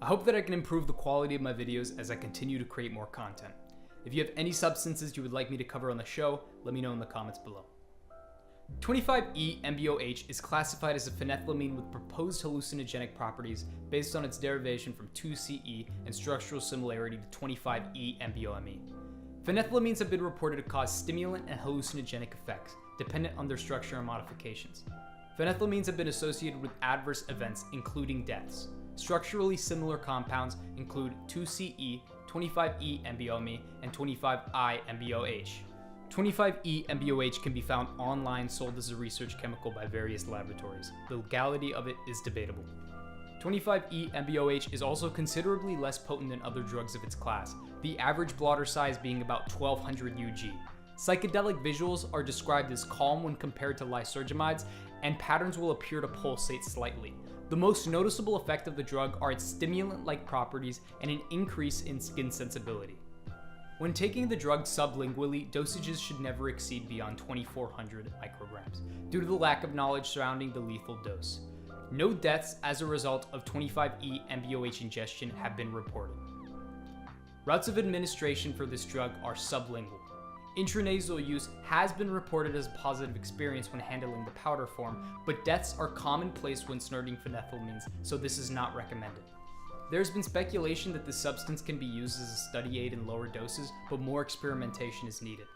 I hope that I can improve the quality of my videos as I continue to create more content. If you have any substances you would like me to cover on the show, let me know in the comments below. 25E-NBOH is classified as a phenethylamine with proposed hallucinogenic properties based on its derivation from 2CE and structural similarity to 25E-NBOME. Phenethylamines have been reported to cause stimulant and hallucinogenic effects, dependent on their structure and modifications. Phenethylamines have been associated with adverse events, including deaths. Structurally similar compounds include 2CE, 25E-NBOME, and 25I-NBOH. 25E-NBOH can be found online sold as a research chemical by various laboratories. The legality of it is debatable. 25E-NBOH is also considerably less potent than other drugs of its class, the average blotter size being about 1200 UG. Psychedelic visuals are described as calm when compared to lysergamides, and patterns will appear to pulsate slightly. The most noticeable effect of the drug are its stimulant-like properties and an increase in skin sensibility. When taking the drug sublingually, dosages should never exceed beyond 2400 micrograms, due to the lack of knowledge surrounding the lethal dose. No deaths as a result of 25E-NBOH ingestion have been reported. Routes of administration for this drug are sublingual. Intranasal use has been reported as a positive experience when handling the powder form, but deaths are commonplace when snorting phenethylamines, so this is not recommended. There's been speculation that this substance can be used as a study aid in lower doses, but more experimentation is needed.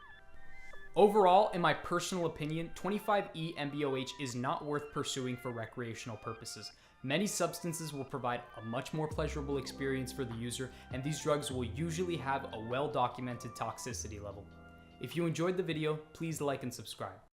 Overall, in my personal opinion, 25E-NBOH is not worth pursuing for recreational purposes. Many substances will provide a much more pleasurable experience for the user, and these drugs will usually have a well-documented toxicity level. If you enjoyed the video, please like and subscribe.